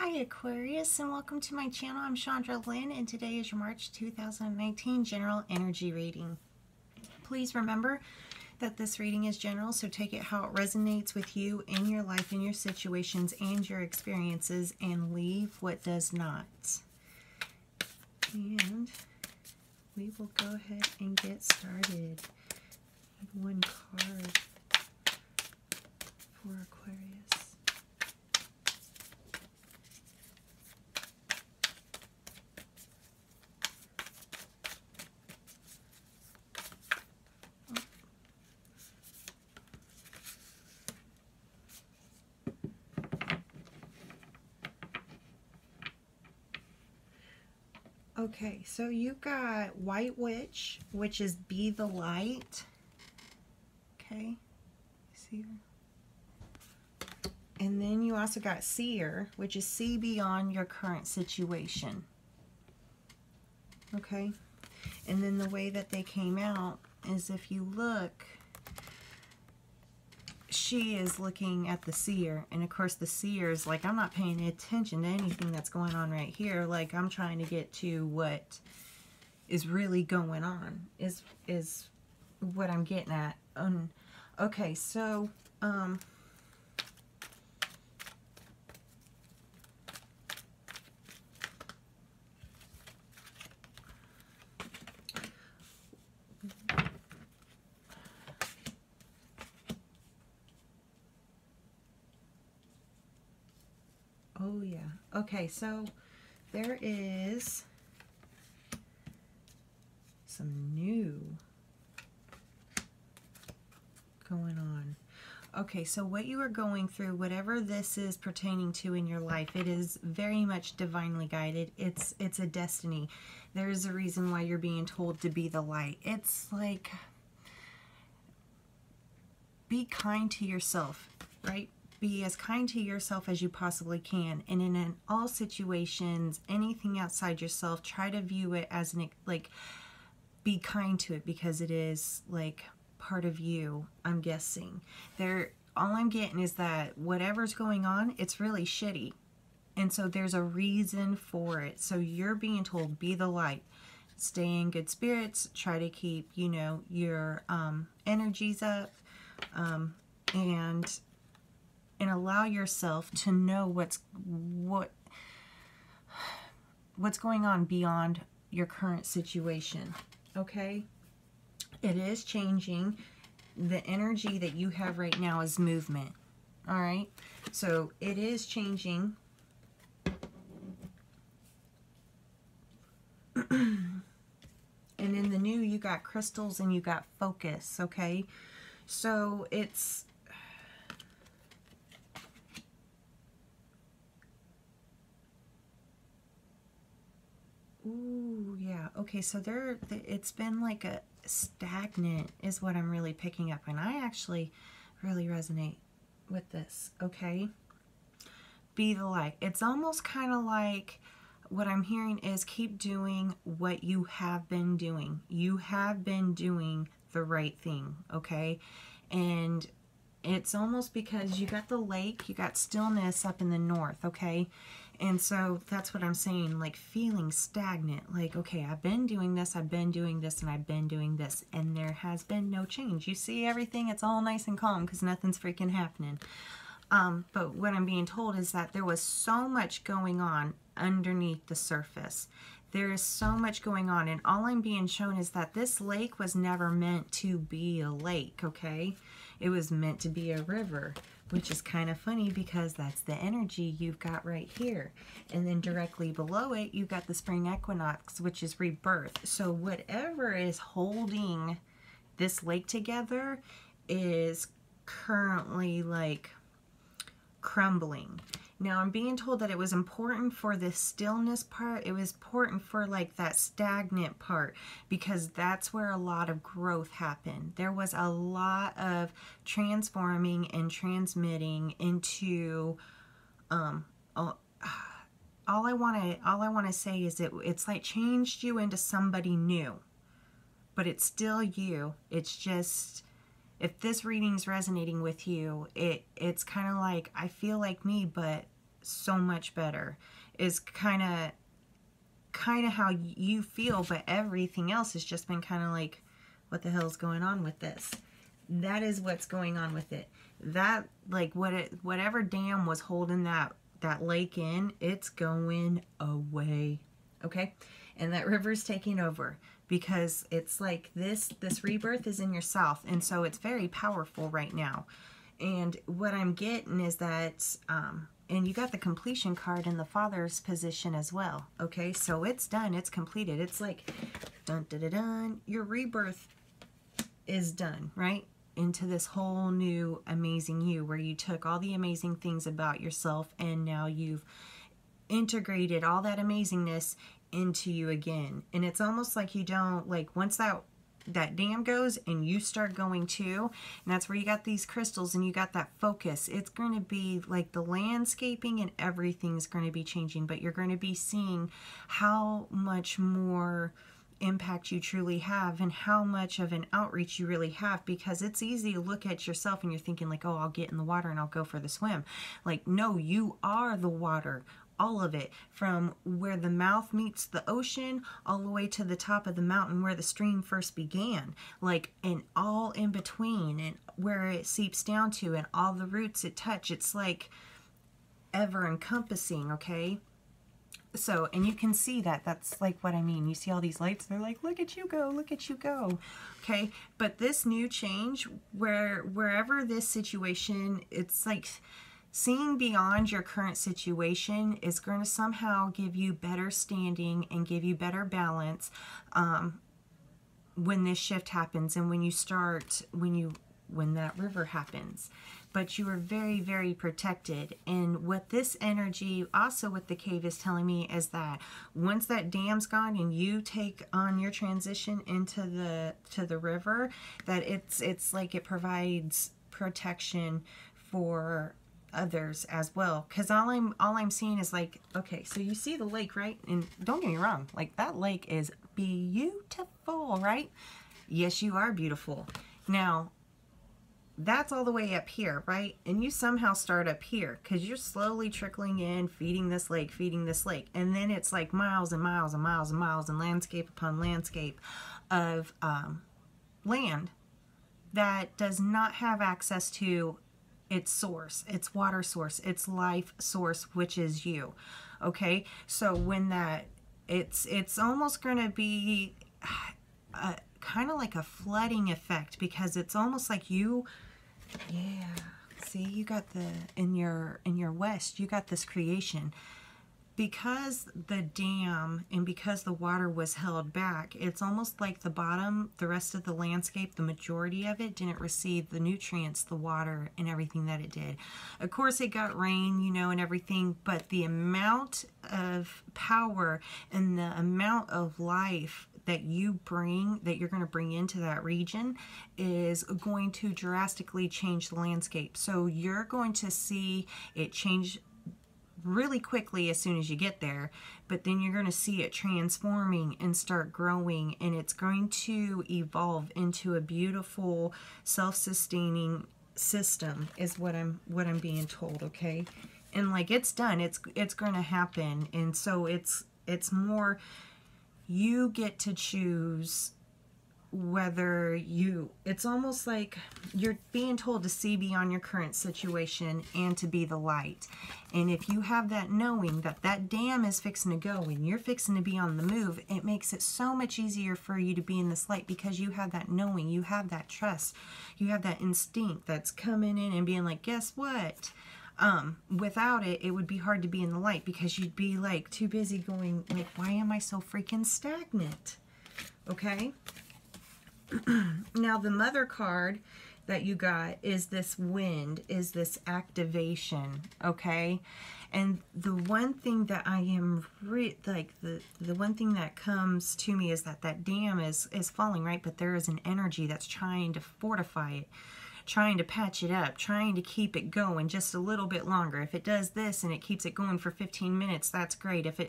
Hi Aquarius, and welcome to my channel. I'm Shandra Lynn, and today is your March 2019 general energy reading. Please remember that this reading is general, so take it how it resonates with you in your life, in your situations, and your experiences, and leave what does not. And we will go ahead and get started. One card for Aquarius. Okay, so you got White Witch, which is be the light. Okay, see her? And then you also got Seer, which is see beyond your current situation. Okay, and then the way that they came out is, if you look, she is looking at the Seer, and of course the Seer is like, I'm not paying attention to anything that's going on right here. Like, I'm trying to get to what is really going on, is what I'm getting at. Okay, so oh yeah. Okay, so there is some new going on. Okay, so what you are going through, whatever this is pertaining to in your life, it is very much divinely guided. It's a destiny. There is a reason why you're being told to be the light. It's like, be kind to yourself, right? Be as kind to yourself as you possibly can, and in all situations, anything outside yourself, try to view it as like, be kind to it, because it is like part of you. I'm guessing all I'm getting is that whatever's going on, it's really shitty, and so there's a reason for it. So you're being told, be the light, stay in good spirits, try to keep, you know, your energies up, and allow yourself to know what's going on beyond your current situation. Okay, it is changing. The energy that you have right now is movement. All right, so it is changing. And in the new, you got crystals and you got focus. Okay, so it's, ooh, yeah. Okay, so it's been like a stagnant is what I'm really picking up, and I actually really resonate with this. Okay, be the light. It's almost kind of like, what I'm hearing is, keep doing what you have been doing. You have been doing the right thing, okay? And it's almost because you got the lake, you got stillness up in the north, okay? And so that's what I'm saying, like feeling stagnant, like, okay, I've been doing this, and I've been doing this, and there has been no change. You see everything, it's all nice and calm because nothing's freaking happening. But what I'm being told is that there was so much going on underneath the surface. There is so much going on, and all I'm being shown is that this lake was never meant to be a lake, okay? It was meant to be a river, which is kind of funny because that's the energy you've got right here. And then directly below it, you've got the spring equinox, which is rebirth. So whatever is holding this lake together is currently like crumbling. Now I'm being told that it was important for the stillness part. It was important for like that stagnant part, because that's where a lot of growth happened. There was a lot of transforming and transmitting into all I want to say is it's like changed you into somebody new, but it's still you. It's just, if this reading's resonating with you, it's kind of like, I feel like me, but so much better, is kind of how you feel, but everything else has just been kind of like, what the hell's going on with this? That is what's going on with it. That, like, whatever dam was holding that lake in, it's going away. Okay? And that river's taking over, because it's like this rebirth is in yourself, and so it's very powerful right now. And what I'm getting is that and you got the completion card in the Father's position as well. Okay, so it's done, it's completed. It's like dun dun dun dun, your rebirth is done, right? Into this whole new amazing you, where you took all the amazing things about yourself and now you've integrated all that amazingness into you again. And it's almost like you don't, like, once that dam goes and you start going too, and that's where you got these crystals and you got that focus, it's going to be like the landscaping and everything's going to be changing, but you're going to be seeing how much more impact you truly have and how much of an outreach you really have. Because it's easy to look at yourself and you're thinking like, oh, I'll get in the water and I'll go for the swim. Like, no, you are the water. All of it, from where the mouth meets the ocean all the way to the top of the mountain where the stream first began, like, and all in between, and where it seeps down to, and all the roots it touch. It's like ever encompassing. Okay, so, and you can see that, that's like what I mean. You see all these lights, they're like, look at you go, look at you go. Okay, but this new change, wherever this situation, it's like seeing beyond your current situation is going to somehow give you better standing and give you better balance when this shift happens, and when you start, when that river happens. But you are very, very protected. And what this energy also with the cave is telling me is that once that dam's gone and you take on your transition into the river, that it's like it provides protection for others as well. Because all I'm seeing is like, okay, so you see the lake, right? And don't get me wrong, like, that lake is beautiful, right? Yes, you are beautiful. Now, that's all the way up here, right? And you somehow start up here because you're slowly trickling in, feeding this lake, and then it's like miles and miles and miles and miles, and landscape upon landscape of land that does not have access to its source, its water source, its life source, which is you. Okay, so when that, it's almost going to be kind of like a flooding effect, because it's almost like you, yeah, see, you got the, in your west, you got this creation. Because the dam and because the water was held back, it's almost like the bottom, the rest of the landscape, the majority of it didn't receive the nutrients, the water, and everything that it did. Of course, it got rain, you know, and everything, but the amount of power and the amount of life that you bring, that you're going to bring into that region, is going to drastically change the landscape. So you're going to see it change really quickly as soon as you get there, but then you're going to see it transforming and start growing, and it's going to evolve into a beautiful self-sustaining system, is what I'm being told. Okay, and like, it's done, it's going to happen. And so it's more, you get to choose whether you, it's almost like you're being told to see beyond your current situation and to be the light. And if you have that knowing that that dam is fixing to go and you're fixing to be on the move, it makes it so much easier for you to be in this light, because you have that knowing, you have that trust, you have that instinct that's coming in and being like, guess what? Without it, it would be hard to be in the light, because you'd be like too busy going like, why am I so freaking stagnant? Okay. Now, the mother card that you got is this wind, is this activation. Okay. And the one thing that I am the one thing that comes to me is that dam is falling, right? But there is an energy that's trying to fortify it, trying to patch it up, trying to keep it going just a little bit longer. If it does this and it keeps it going for 15 minutes, that's great. If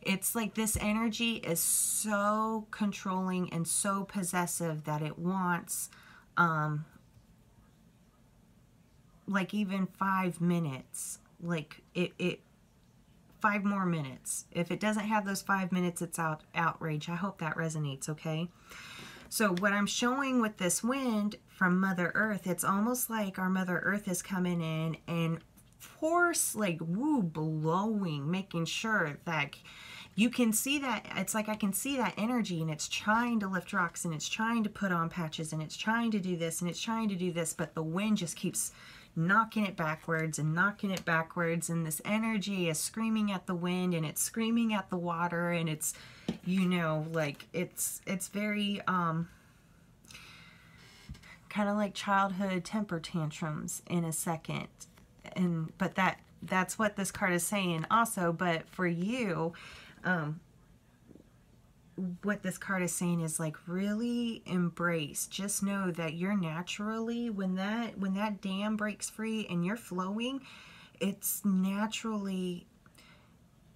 it's like, this energy is so controlling and so possessive that it wants like even 5 minutes, like it 5 more minutes. If it doesn't have those 5 minutes, it's outrage. I hope that resonates, okay? So what I'm showing with this wind from Mother Earth, it's almost like our Mother Earth is coming in and force, like, woo, blowing, making sure that you can see that. It's like I can see that energy, and it's trying to lift rocks, and it's trying to put on patches, and it's trying to do this, and it's trying to do this, but the wind just keeps knocking it backwards and knocking it backwards, and this energy is screaming at the wind, and it's screaming at the water, and it's, you know, like, it's very kind of like childhood temper tantrums in a second. And but that's what this card is saying also. But for you, what this card is saying is, like, really embrace, just know that you're naturally, when that dam breaks free and you're flowing, it's naturally,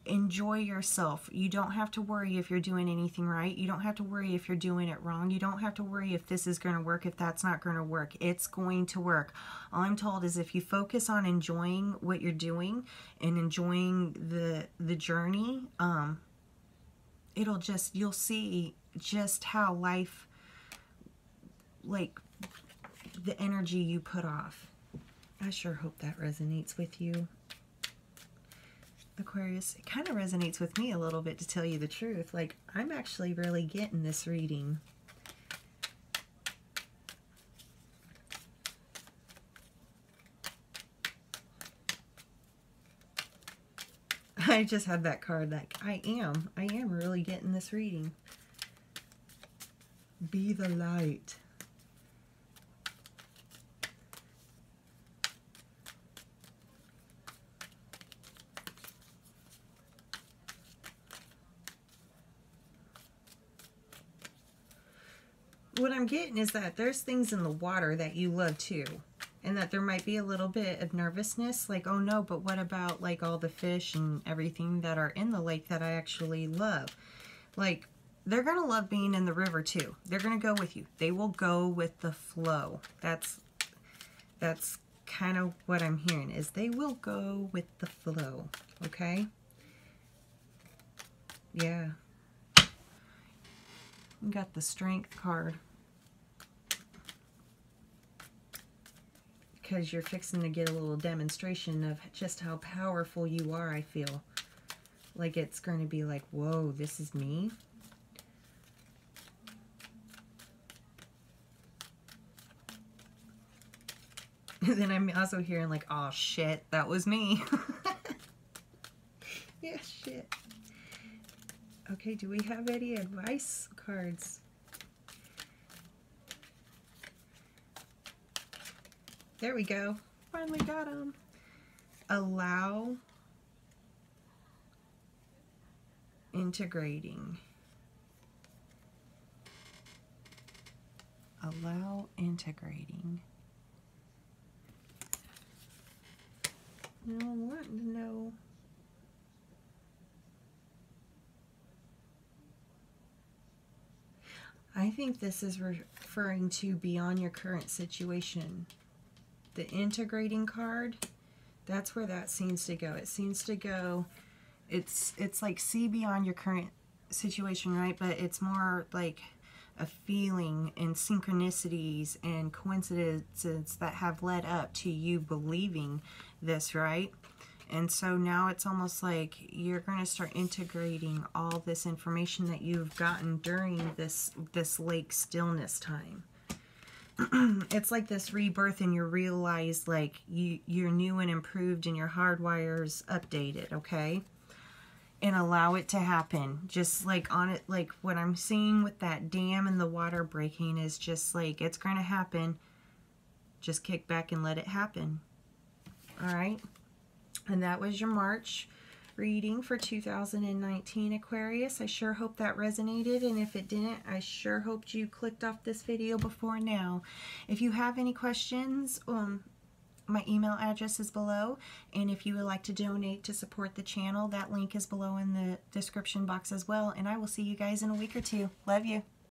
enjoy yourself. You don't have to worry if you're doing anything right. You don't have to worry if you're doing it wrong. You don't have to worry if this is going to work, if that's not going to work. It's going to work. All I'm told is if you focus on enjoying what you're doing and enjoying the journey, it'll just, you'll see just how life, like, the energy you put off. I sure hope that resonates with you, Aquarius. It kind of resonates with me a little bit, to tell you the truth. Like, I'm actually really getting this reading. I just had that card, like, I am really getting this reading. Be the light. What I'm getting is that there's things in the water that you love too, and that there might be a little bit of nervousness, like, oh no, but what about, like, all the fish and everything that are in the lake that I actually love? Like, they're gonna love being in the river too. They're gonna go with you. They will go with the flow. That's kind of what I'm hearing, is they will go with the flow. Okay? Yeah. We got the Strength card, because you're fixing to get a little demonstration of just how powerful you are. I feel like it's going to be like, whoa, this is me. And then I'm also hearing, like, oh shit, that was me. Yeah, shit. Okay, do we have any advice cards? There we go. Finally got them. Allow, integrating. Allow, integrating. No, I'm wanting to know. I think this is referring to beyond your current situation. The integrating card, that's where that seems to go. It seems to go, it's like see beyond your current situation, right? But it's more like a feeling and synchronicities and coincidences that have led up to you believing this, right? And so now it's almost like you're going to start integrating all this information that you've gotten during this lake stillness time. It's like this rebirth, and you realize, like, you're new and improved, and your hardwire's updated, okay? And allow it to happen. Just like on it, like what I'm seeing with that dam and the water breaking is just like, it's going to happen. Just kick back and let it happen. All right? And that was your March reading for 2019, Aquarius. I sure hope that resonated, and if it didn't, I sure hoped you clicked off this video before now. If you have any questions, my email address is below, and if you would like to donate to support the channel, that link is below in the description box as well, and I will see you guys in a week or two. Love you.